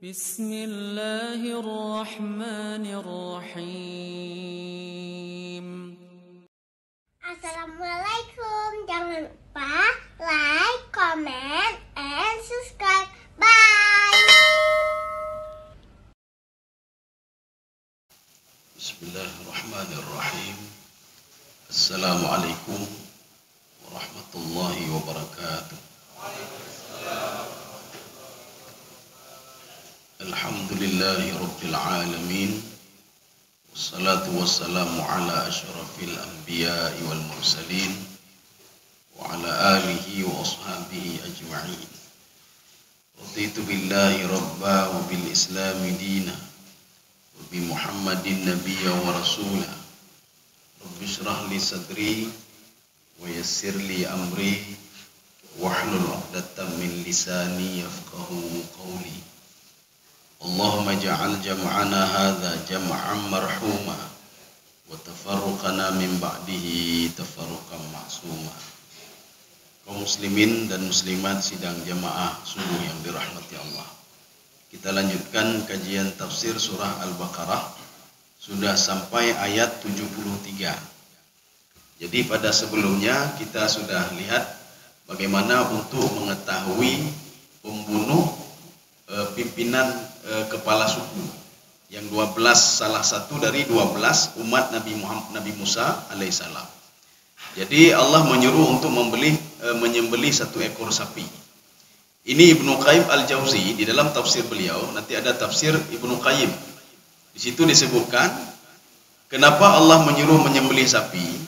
Bismillahirrahmanirrahim. Assalamualaikum. Jangan lupa like, comment, and subscribe. Bye. Bismillahirrahmanirrahim. Assalamualaikum warahmatullahi wabarakatuh. Alhamdulillahi rabbil alamin. Wassalatu wassalamu ala asyrafil anbiya'i wal mursalin wa ala alihi wa ashabihi ajma'in. Raditu billahi rabba wa bil islami dina wa bi muhammadin nabiyya wa rasulah. Rabbi shrah li sadri wa yassir li amri wahlul 'uqdatam min lisani yafqahu qawli. Allahumma ja'al jam'ana hadza jam'an marhuma wa tafarruqana min ba'dihi tafarruqan ma'suma. Kaum muslimin dan muslimat sidang jamaah subuh yang dirahmati Allah. Kita lanjutkan kajian tafsir surah Al-Baqarah. Sudah sampai ayat 73. Jadi pada sebelumnya kita sudah lihat bagaimana untuk mengetahui pembunuh pimpinan kepala suku yang 12, salah satu dari 12 umat Nabi Musa alaihissalam. Jadi Allah menyuruh untuk menyembelih satu ekor sapi. Ini Ibnu Qayyim Al-Jauzi di dalam tafsir beliau, nanti ada tafsir Ibnu Qayyim. Di situ disebutkan kenapa Allah menyuruh menyembelih sapi.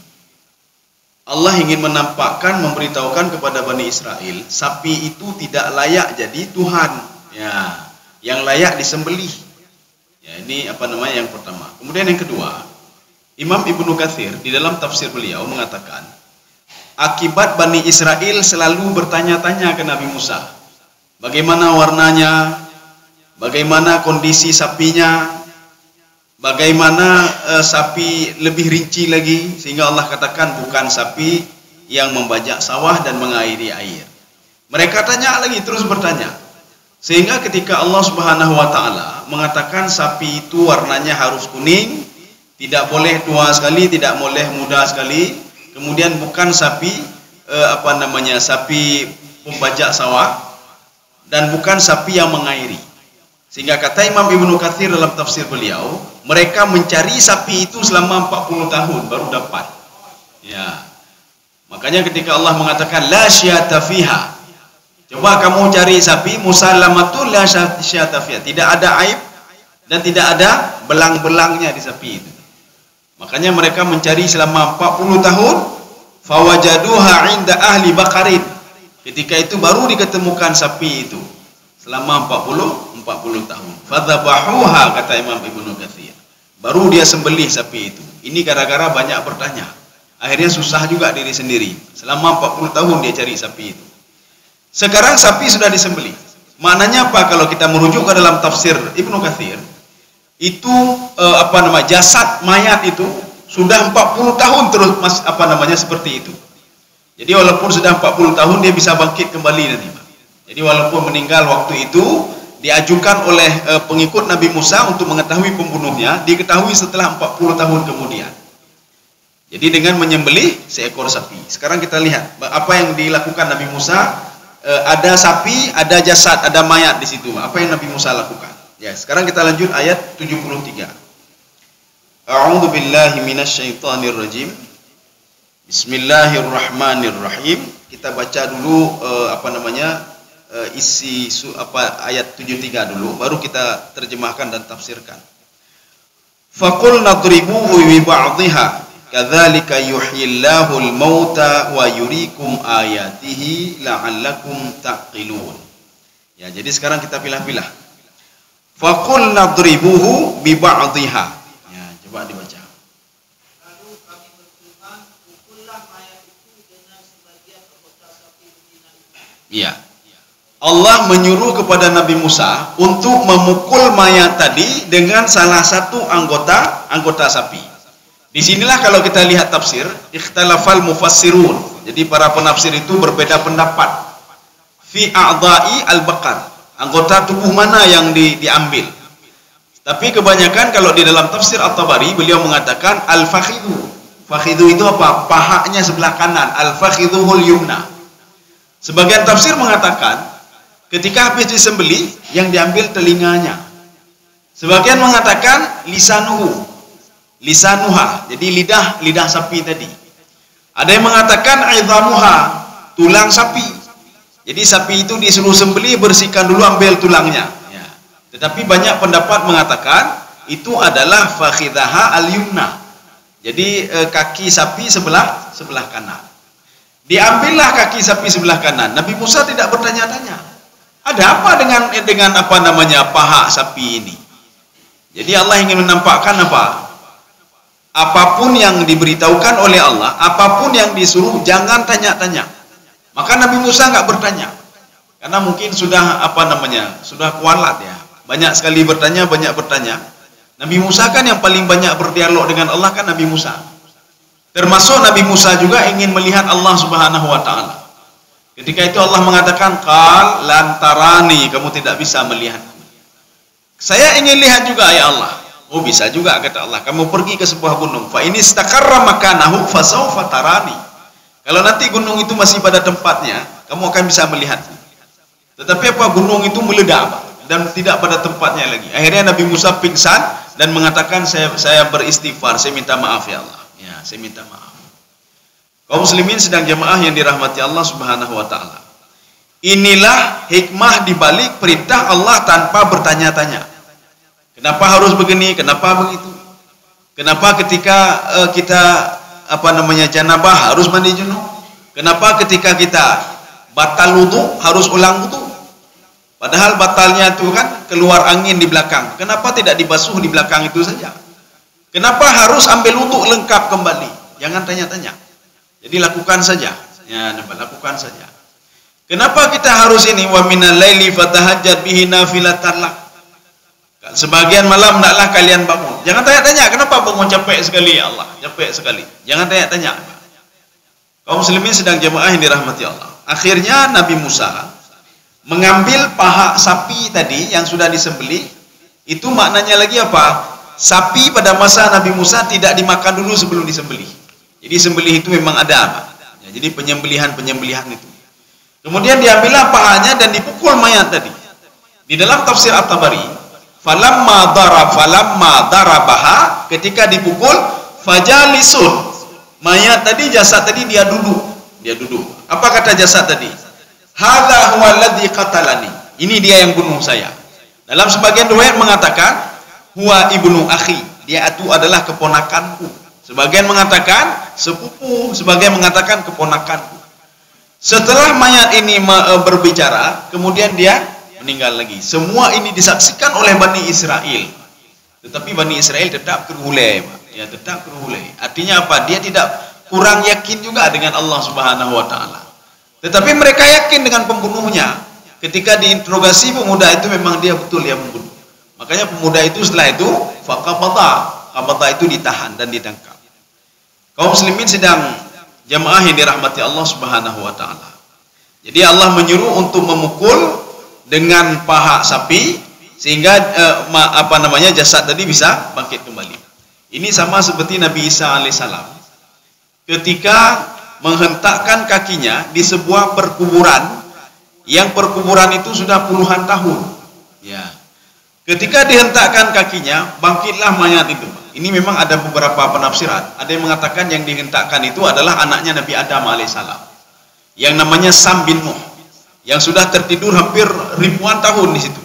Allah ingin menampakkan, memberitahukan kepada Bani Israel, sapi itu tidak layak jadi Tuhan. Ya, yang layak disembelih. Ya, ini yang pertama. Kemudian yang kedua, Imam Ibnu Katsir di dalam tafsir beliau mengatakan, akibat Bani Israel selalu bertanya-tanya ke Nabi Musa, bagaimana warnanya, bagaimana kondisi sapinya, bagaimana sapi lebih rinci lagi, sehingga Allah katakan bukan sapi yang membajak sawah dan mengairi air. Mereka tanya lagi, terus bertanya. Sehingga ketika Allah Subhanahu wa taala mengatakan sapi itu warnanya harus kuning, tidak boleh tua sekali, tidak boleh muda sekali, kemudian bukan sapi sapi pembajak sawah, dan bukan sapi yang mengairi. Sehingga kata Imam Ibnu Katsir dalam tafsir beliau, mereka mencari sapi itu selama 40 tahun baru dapat. Ya. Makanya ketika Allah mengatakan la syata fiha, coba kamu cari sapi musallamatul la syata fiha, tidak ada aib dan tidak ada belang-belangnya di sapi itu. Makanya mereka mencari selama 40 tahun, fawajaduha inda ahli baqarin. Ketika itu baru diketemukan sapi itu selama 40 tahun. Fadzabahuha, kata Imam Ibnu Katsir. Baru dia sembelih sapi itu. Ini gara-gara banyak bertanya. Akhirnya susah juga diri sendiri. Selama 40 tahun dia cari sapi itu. Sekarang sapi sudah disembelih. Maknanya apa kalau kita merujuk ke dalam tafsir Ibnu Katsir? Itu jasad mayat itu sudah 40 tahun terus seperti itu. Jadi walaupun sudah 40 tahun dia bisa bangkit kembali nanti. Jadi walaupun meninggal waktu itu diajukan oleh pengikut Nabi Musa untuk mengetahui pembunuhnya, diketahui setelah 40 tahun kemudian. Jadi dengan menyembelih seekor sapi. Sekarang kita lihat apa yang dilakukan Nabi Musa. Ada sapi, ada jasad, ada mayat di situ. Apa yang Nabi Musa lakukan? Ya, sekarang kita lanjut ayat 73. A'udzu billahi minasyaitonir rajim. Bismillahirrahmanirrahim. Kita baca dulu ayat 73 dulu, baru kita terjemahkan dan tafsirkan. Faqul nadribuhu bi ba'dihha kadzalika yuhyillahul mauta wa yuriikum ayatihi la'allakum taqilun. Ya, jadi sekarang kita pilah-pilah. Faqul nadribuhu bi ba'dihha. Ya, coba dibaca. Lalu kami berfirman, pukullah mayat itu dengan sebagian anggota sapi betina itu. Iya. Allah menyuruh kepada Nabi Musa untuk memukul mayat tadi dengan salah satu anggota sapi. Disinilah kalau kita lihat tafsir, ikhtalafal mufassirun. Jadi para penafsir itu berbeda pendapat. Fi a'dha'i al-baqar. anggota tubuh mana yang diambil. Tapi kebanyakan kalau di dalam tafsir At-Tabari beliau mengatakan al-fakhidhu. Fakhidhu itu apa? Pahanya sebelah kanan. Al-fakhidhuhul yumna. Sebagian tafsir mengatakan ketika habis disembelih yang diambil telinganya. Sebagian mengatakan lisanuha, jadi lidah sapi tadi. Ada yang mengatakan idhamuha, tulang sapi. Jadi sapi itu disuruh sembelih, bersihkan dulu, ambil tulangnya. Ya. Tetapi banyak pendapat mengatakan itu adalah fakhidaha al-yumna. Jadi kaki sapi sebelah kanan. Diambillah kaki sapi sebelah kanan. Nabi Musa tidak bertanya-tanya. Ada apa dengan apa namanya paha sapi ini? Jadi Allah ingin menampakkan apa? Apapun yang diberitahukan oleh Allah, apapun yang disuruh, jangan tanya-tanya. Maka Nabi Musa nggak bertanya, karena mungkin sudah sudah kualat ya. Banyak sekali bertanya, banyak bertanya. Nabi Musa kan yang paling banyak berdialog dengan Allah kan Nabi Musa. Termasuk Nabi Musa juga ingin melihat Allah Subhanahu Wa Taala. Ketika itu Allah mengatakan, "Qal lantarani, kamu tidak bisa melihatku." Saya ingin lihat juga ya Allah. Oh bisa juga kata Allah. Kamu pergi ke sebuah gunung. Fa ini istaqarra makanahu fasawfa tarani. Kalau nanti gunung itu masih pada tempatnya, kamu akan bisa melihat. Tetapi apa gunung itu meledak dan tidak pada tempatnya lagi. Akhirnya Nabi Musa pingsan dan mengatakan saya beristighfar, saya minta maaf ya Allah. Ya, saya minta maaf. Kaum muslimin sedang jemaah yang dirahmati Allah Subhanahu Wa Taala. Inilah hikmah dibalik perintah Allah tanpa bertanya-tanya. Kenapa harus begini? Kenapa begitu? Kenapa ketika kita janabah harus mandi junub? Kenapa ketika kita batal wudu harus ulang wudu? Padahal batalnya itu kan keluar angin di belakang. Kenapa tidak dibasuh di belakang itu saja? Kenapa harus ambil wudu lengkap kembali? Jangan tanya-tanya. Jadi lakukan saja. Ya, lakukan saja. Kenapa kita harus ini wa minal laili fatahajjat bihi nafilatan lak? Sebagian malam hendaklah kalian bangun. Jangan tanya-tanya kenapa bangun capek sekali ya Allah, capek sekali. Jangan tanya-tanya. Kaum muslimin sedang jemaah yang dirahmati Allah. Akhirnya Nabi Musa mengambil paha sapi tadi yang sudah disembelih. Itu maknanya lagi apa? Sapi pada masa Nabi Musa tidak dimakan dulu sebelum disembelih. Jadi sembelih itu memang ada apa? Ya, jadi penyembelihan itu. Kemudian diambillah pahanya dan dipukul mayat tadi. Di dalam tafsir At-Tabari, falamma darabaha, ketika dipukul, fajalisun. Mayat tadi, jasad tadi dia duduk. Apa kata jasad tadi? Hadza huwa alladzi qatalani. Ini dia yang bunuh saya. Dalam sebagian riwayat mengatakan huwa ibnu akhi. Dia itu adalah keponakanku. Sebagian mengatakan sepupu, sebagian mengatakan keponakanku. Setelah mayat ini berbicara, kemudian dia meninggal lagi. Semua ini disaksikan oleh Bani Israel. Tetapi Bani Israel tetap kerhulai. Ya, tetap kerhulai. Artinya apa? Dia tidak kurang yakin juga dengan Allah Subhanahu Wa Taala. Tetapi mereka yakin dengan pembunuhnya. Ketika diinterogasi pemuda itu memang dia betul yang membunuh. Makanya pemuda itu setelah itu faqabata itu ditahan dan ditangkap. Kaum muslimin sedang jamaah yang dirahmati Allah Subhanahu Wa Taala. Jadi Allah menyuruh untuk memukul dengan paha sapi sehingga jasad tadi bisa bangkit kembali. Ini sama seperti Nabi Isa alaihissalam ketika menghentakkan kakinya di sebuah perkuburan yang perkuburan itu sudah puluhan tahun. Ya. Ketika dihentakkan kakinya, bangkitlah mayat itu. Ini memang ada beberapa penafsiran. Ada yang mengatakan yang dihentakkan itu adalah anaknya Nabi Adam alaihissalam, yang namanya Sam bin Nuh, yang sudah tertidur hampir ribuan tahun di situ.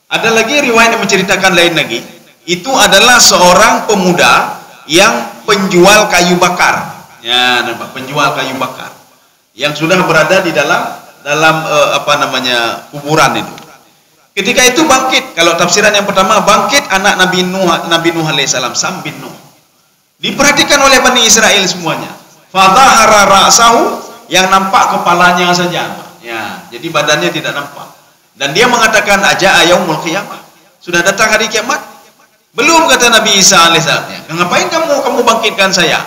Ada lagi riwayat yang menceritakan lain lagi. Itu adalah seorang pemuda yang penjual kayu bakar. Ya, nampak penjual kayu bakar yang sudah berada di dalam kuburan itu. Ketika itu bangkit, kalau tafsiran yang pertama bangkit anak Nabi Nuh alaihissalam, Sam bin Nuh. Diperhatikan oleh Bani Israel semuanya. Fadhahara ra'sahu, yang nampak kepalanya saja. Ya, jadi badannya tidak nampak. Dan dia mengatakan aja yaumul qiyamah. Sudah datang hari kiamat? Belum, kata Nabi Isa alaihissalam. Ngapain kamu bangkitkan saya?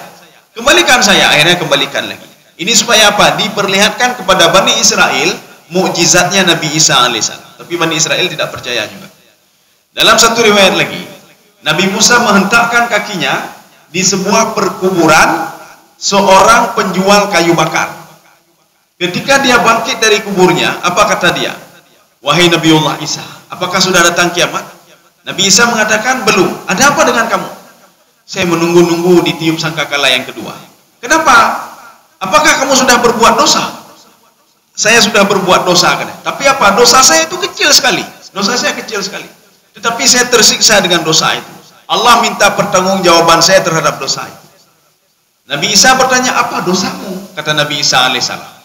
Kembalikan saya. Akhirnya kembalikan lagi. Ini supaya apa? Diperlihatkan kepada Bani Israel mukjizatnya Nabi Isa alaihissalam. Tapi Bani Israel tidak percaya juga. Dalam satu riwayat lagi, Nabi Musa menghentakkan kakinya di sebuah perkuburan seorang penjual kayu bakar. Ketika dia bangkit dari kuburnya, apa kata dia? Wahai Nabiullah Isa, apakah sudah datang kiamat? Nabi Isa mengatakan, belum. Ada apa dengan kamu? Saya menunggu-nunggu ditiup sangkakala yang kedua. Kenapa? Apakah kamu sudah berbuat dosa? Saya sudah berbuat dosa, kan? Tapi apa? Dosa saya itu kecil sekali. Dosa saya kecil sekali. Tetapi saya tersiksa dengan dosa itu. Allah minta pertanggungjawaban saya terhadap dosa itu. Nabi Isa bertanya, apa dosamu? Kata Nabi Isa alaihissalam.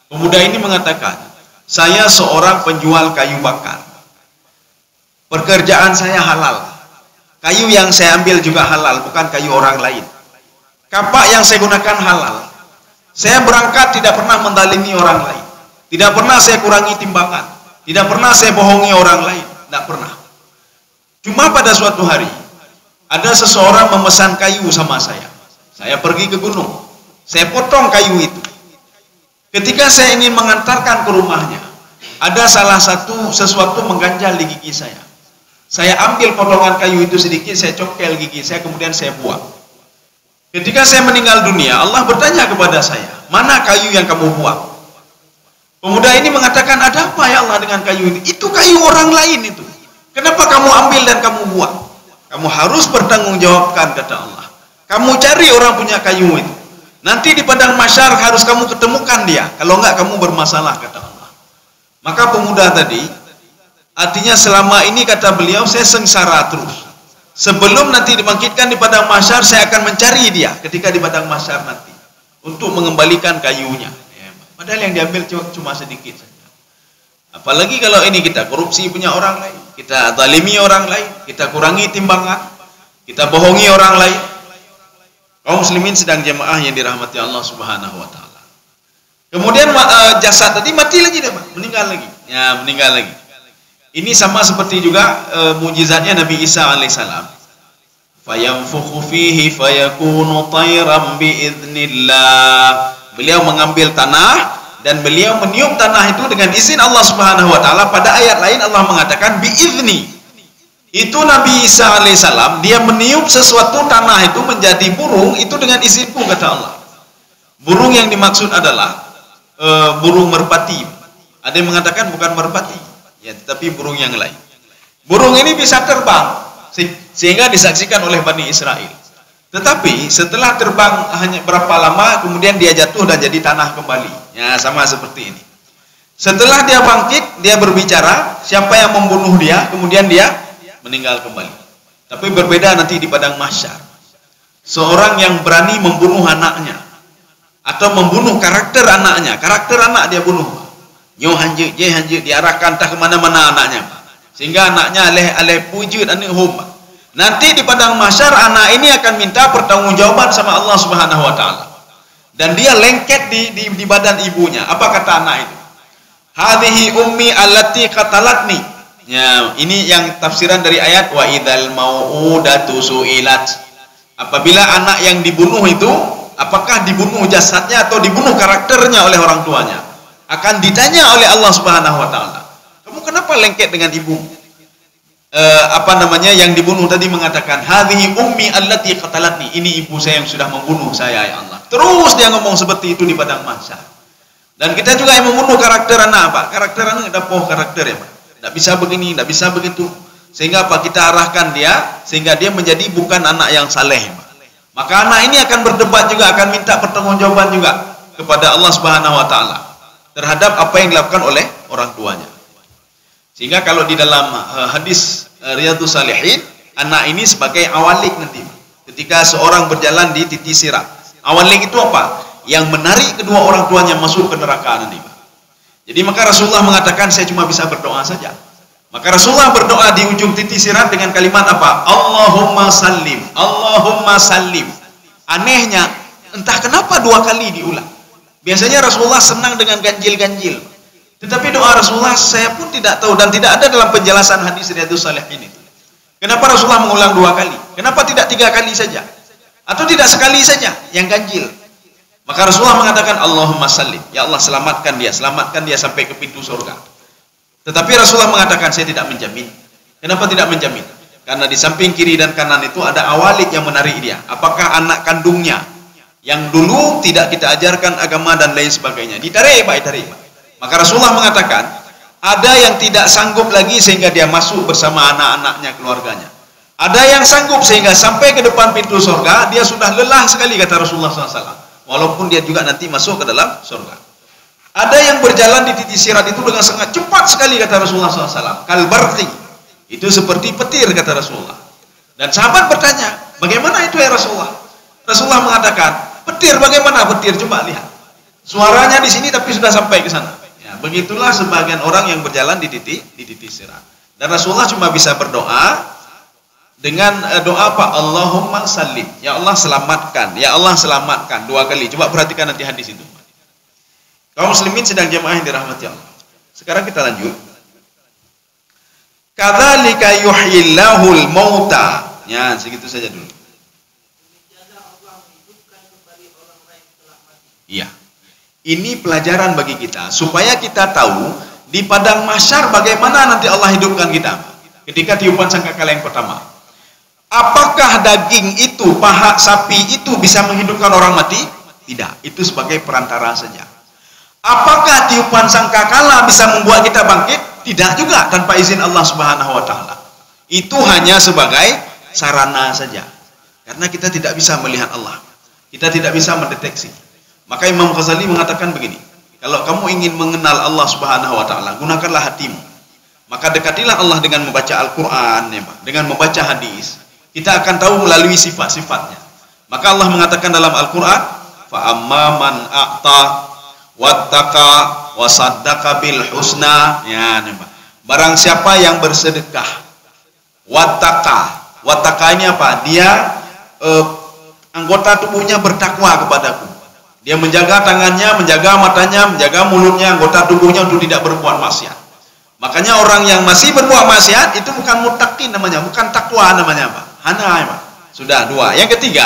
Pemuda ini mengatakan, saya seorang penjual kayu bakar. Pekerjaan saya halal. Kayu yang saya ambil juga halal, bukan kayu orang lain. Kapak yang saya gunakan halal. Saya berangkat tidak pernah mendalimi orang lain. Tidak pernah saya kurangi timbangan. Tidak pernah saya bohongi orang lain. Tidak pernah. Cuma pada suatu hari, ada seseorang memesan kayu sama saya. Saya pergi ke gunung. Saya potong kayu itu. Ketika saya ingin mengantarkan ke rumahnya, ada salah satu sesuatu mengganjal di gigi saya. Saya ambil potongan kayu itu sedikit, saya cokel gigi saya, kemudian saya buang. Ketika saya meninggal dunia, Allah bertanya kepada saya, mana kayu yang kamu buang? Pemuda ini mengatakan, ada apa ya Allah dengan kayu ini? Itu kayu orang lain itu. Kenapa kamu ambil dan kamu buang? Kamu harus bertanggungjawabkan, kata Allah. Kamu cari orang punya kayu itu. Nanti di padang mahsyar harus kamu ketemukan dia. Kalau enggak kamu bermasalah, kata Allah. Maka pemuda tadi, artinya selama ini kata beliau, saya sengsara terus. Sebelum nanti dibangkitkan di padang mahsyar, saya akan mencari dia ketika di padang mahsyar nanti untuk mengembalikan kayunya. Padahal yang diambil cuma sedikit saja. Apalagi kalau ini kita korupsi punya orang lain, kita zalimi orang lain, kita kurangi timbangan, kita bohongi orang lain. Kaum muslimin sedang jemaah yang dirahmati Allah Subhanahu wa taala. Kemudian jasad tadi mati lagi dia, meninggal lagi. Ya, meninggal lagi. Ini sama seperti juga mukjizatnya Nabi Isa alaihissalam. Fayanfukhu fihi fayakunu tayran biiznillah. Beliau mengambil tanah dan beliau meniup tanah itu dengan izin Allah Subhanahu wa taala. Pada ayat lain Allah mengatakan biizni. Itu Nabi Isa alaihissalam, dia meniup sesuatu tanah itu menjadi burung, itu dengan izinku, kata Allah. Burung yang dimaksud adalah burung merpati. Ada yang mengatakan bukan merpati, ya, tetapi burung yang lain. Burung ini bisa terbang sehingga disaksikan oleh Bani Israel. Tetapi setelah terbang hanya berapa lama, kemudian dia jatuh dan jadi tanah kembali. Ya, sama seperti ini. Setelah dia bangkit, dia berbicara, siapa yang membunuh dia, kemudian dia meninggal kembali. Tapi berbeda nanti di padang mahsyar. Seorang yang berani membunuh anaknya atau membunuh karakter anaknya, karakter anak dia bunuh. Nyo hanje, je hanje, diarahkan tak kemana-mana anaknya, sehingga anaknya aleh pujud anik hum. Nanti di padang mahsyar anak ini akan minta pertanggungjawaban sama Allah Subhanahu wa taala. Dan dia lengket di badan ibunya. Apa kata anak itu? Hadhihi ummi allati qatalatni. Ya, ini yang tafsiran dari ayat wa idzal mau'udatu su'ilat. Apabila anak yang dibunuh itu, apakah dibunuh jasadnya atau dibunuh karakternya oleh orang tuanya, akan ditanya oleh Allah Subhanahu wa taala. Kamu kenapa lengket dengan ibu? Yang dibunuh tadi mengatakan hadhihi ummi allati qatalatni. Ini ibu saya yang sudah membunuh saya, ya Allah. Terus dia ngomong seperti itu di padang mahsyar. Dan kita juga yang membunuh karakter anak, Pak. Karakter anak ada poh karakter ya, Pak. Tidak bisa begini, tidak bisa begitu. Sehingga apa? Kita arahkan dia, sehingga dia menjadi bukan anak yang saleh. Maka anak ini akan berdebat juga, akan minta pertanggungjawaban juga kepada Allah Subhanahu wa taala terhadap apa yang dilakukan oleh orang tuanya. Sehingga kalau di dalam hadis Riyadhus Shalihin, anak ini sebagai awalik nanti. Ketika seorang berjalan di titik sirat. Awalik itu apa? Yang menarik kedua orang tuanya masuk ke neraka nanti. Jadi maka Rasulullah mengatakan saya cuma bisa berdoa saja. Maka Rasulullah berdoa di ujung titik sirat dengan kalimat apa? Allahumma sallim, Allahumma sallim. Anehnya, entah kenapa dua kali diulang. Biasanya Rasulullah senang dengan ganjil-ganjil. Tetapi doa Rasulullah saya pun tidak tahu dan tidak ada dalam penjelasan hadis Riyadhus Shalihin ini. Kenapa Rasulullah mengulang dua kali? Kenapa tidak tiga kali saja? Atau tidak sekali saja yang ganjil? Maka Rasulullah mengatakan Allahumma sallim, ya Allah selamatkan dia sampai ke pintu surga. Tetapi Rasulullah mengatakan saya tidak menjamin. Kenapa tidak menjamin? Karena di samping kiri dan kanan itu ada awalik yang menarik dia. Apakah anak kandungnya yang dulu tidak kita ajarkan agama dan lain sebagainya, ditarik Pak. Maka Rasulullah mengatakan ada yang tidak sanggup lagi sehingga dia masuk bersama anak-anaknya, keluarganya. Ada yang sanggup sehingga sampai ke depan pintu surga, dia sudah lelah sekali kata Rasulullah SAW. Walaupun dia juga nanti masuk ke dalam surga. Ada yang berjalan di titik sirat itu dengan sangat cepat sekali kata Rasulullah SAW. Kalbarti, itu seperti petir kata Rasulullah. Dan sahabat bertanya, bagaimana itu ya Rasulullah? Rasulullah mengatakan, petir bagaimana petir? Coba lihat. Suaranya di sini tapi sudah sampai ke sana. Ya, begitulah sebagian orang yang berjalan di titik sirat. Dan Rasulullah cuma bisa berdoa dengan doa apa? Allahumma sallim, ya Allah selamatkan, ya Allah selamatkan 2 kali. Coba perhatikan nanti hadis itu. Kaum muslimin sedang jamaah yang dirahmati Allah. Sekarang kita lanjut. Kadzalika yuhyillahul mauta. Ya, segitu saja dulu. Iya. Ini pelajaran bagi kita supaya kita tahu di padang mahsyar bagaimana nanti Allah hidupkan kita. Ketika tiupan sangkakala yang pertama. Apakah daging itu, paha sapi itu bisa menghidupkan orang mati? Tidak, itu sebagai perantara saja. Apakah tiupan sangkakala bisa membuat kita bangkit? Tidak juga, tanpa izin Allah Subhanahu wa taala. Itu hanya sebagai sarana saja. Karena kita tidak bisa melihat Allah. Kita tidak bisa mendeteksi. Maka Imam Ghazali mengatakan begini, kalau kamu ingin mengenal Allah Subhanahu wa taala, gunakanlah hatimu. Maka dekatilah Allah dengan membaca Al-Qur'an, ya, dengan membaca hadis. Kita akan tahu melalui sifat-sifatnya. Maka Allah mengatakan dalam Al-Quran, fa amma man a'ta wattaqa wa saddaqa bil husna. Ya, barang siapa yang bersedekah, wattaqa ini apa? Dia anggota tubuhnya bertakwa kepadaku. Dia menjaga tangannya, menjaga matanya, menjaga mulutnya, anggota tubuhnya untuk tidak berbuat maksiat. Makanya orang yang masih berbuat maksiat itu bukan muttaqin namanya, bukan takwa namanya, Pak. Hana, sudah 2. Yang ketiga,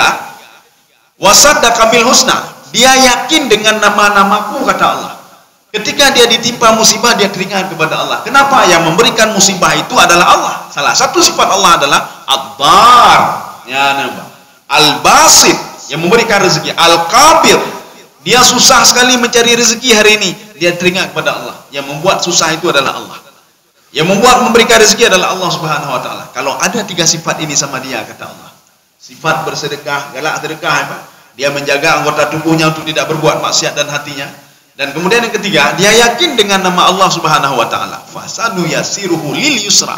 wasaddaqa bil husna. Dia yakin dengan nama-namaku kata Allah. Ketika dia ditimpa musibah, dia teringat kepada Allah. Kenapa? Yang memberikan musibah itu adalah Allah. Salah satu sifat Allah adalah Ad-Dar, ya, Al-Basit, yang memberikan rezeki. Al-Qabir, dia susah sekali mencari rezeki hari ini, dia teringat kepada Allah. Yang membuat susah itu adalah Allah. Yang membuat memberikan rezeki adalah Allah Subhanahu wa taala. Kalau ada 3 sifat ini sama dia kata Allah. Sifat bersedekah, galak sedekah, Pak. Dia menjaga anggota tubuhnya untuk tidak berbuat maksiat dan hatinya. Dan kemudian yang ketiga, dia yakin dengan nama Allah Subhanahu wa taala. Fasanu yasiruhu lil yusra.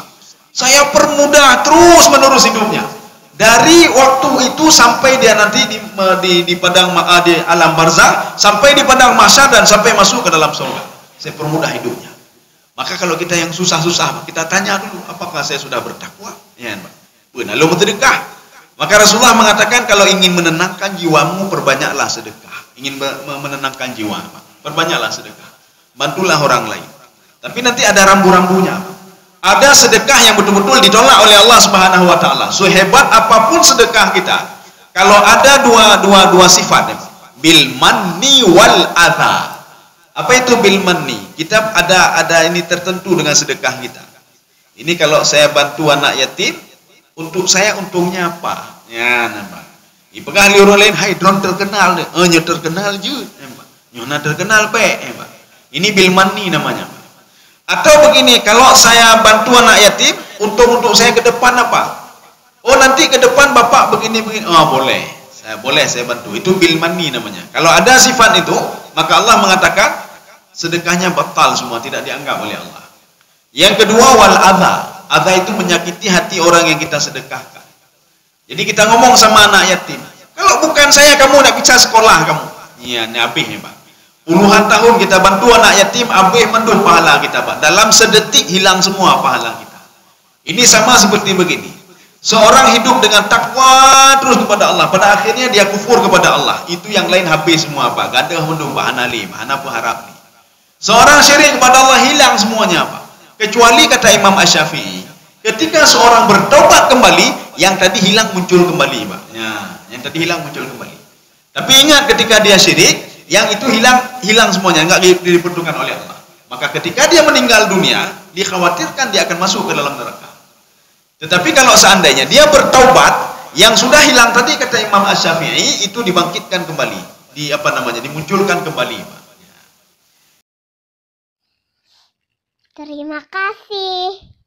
Saya permudah terus menerus hidupnya. Dari waktu itu sampai dia nanti di padang di alam barzakh, sampai di padang mahsyar dan sampai masuk ke dalam surga. Saya permudah hidupnya. Maka kalau kita yang susah-susah, kita tanya dulu, apakah saya sudah bertakwa? Ya, benar, lalu bersedekah. Maka Rasulullah mengatakan kalau ingin menenangkan jiwamu, perbanyaklah sedekah. Ingin menenangkan jiwa, perbanyaklah sedekah. Bantulah orang lain. Tapi nanti ada rambu-rambunya. Ada sedekah yang betul-betul ditolak oleh Allah Subhanahu wa taala. Sehebat apapun sedekah kita, kalau ada dua sifat, bil manni wal adha. Apa itu bil manni? Kita ada ini tertentu dengan sedekah kita. Ini kalau saya bantu anak yatim, untuk saya untungnya apa? Ya, nampak. Ipegah li orang lain, hai drone terkenal deh. Nyo terkenal je, nampak. Nyona terkenal pe, nampak. Ini bil manni namanya. Atau begini, kalau saya bantu anak yatim, untuk saya ke depan apa? Oh, nanti ke depan bapak begini. Oh, boleh. Saya bantu. Itu bil manni namanya. Kalau ada sifat itu, maka Allah mengatakan sedekahnya batal semua, tidak dianggap oleh Allah. Yang kedua, wal adha. Adha itu menyakiti hati orang yang kita sedekahkan. Jadi kita ngomong sama anak yatim, kalau bukan saya kamu tidak bisa sekolah kamu. Iya, ini habis ya, Pak. Puluhan tahun kita bantu anak yatim, habis menduh pahala kita, Pak. Dalam sedetik hilang semua pahala kita. Ini sama seperti begini. Seorang hidup dengan takwa terus kepada Allah, pada akhirnya dia kufur kepada Allah. Itu yang lain habis semua, Pak. Gadah menduh, Pak. Hanalim, hana pengharap nih. Seorang syirik kepada Allah hilang semuanya, Pak. Kecuali kata Imam Asy-Syafi'i, ketika seorang bertobat kembali, yang tadi hilang muncul kembali, Pak. Ya, yang tadi hilang muncul kembali. Tapi ingat, ketika dia syirik, yang itu hilang semuanya, nggak diperuntukkan oleh Allah. Maka ketika dia meninggal dunia, dikhawatirkan dia akan masuk ke dalam neraka. Tetapi kalau seandainya dia bertaubat, yang sudah hilang tadi kata Imam Asy-Syafi'i itu dibangkitkan kembali, dimunculkan kembali. Terima kasih.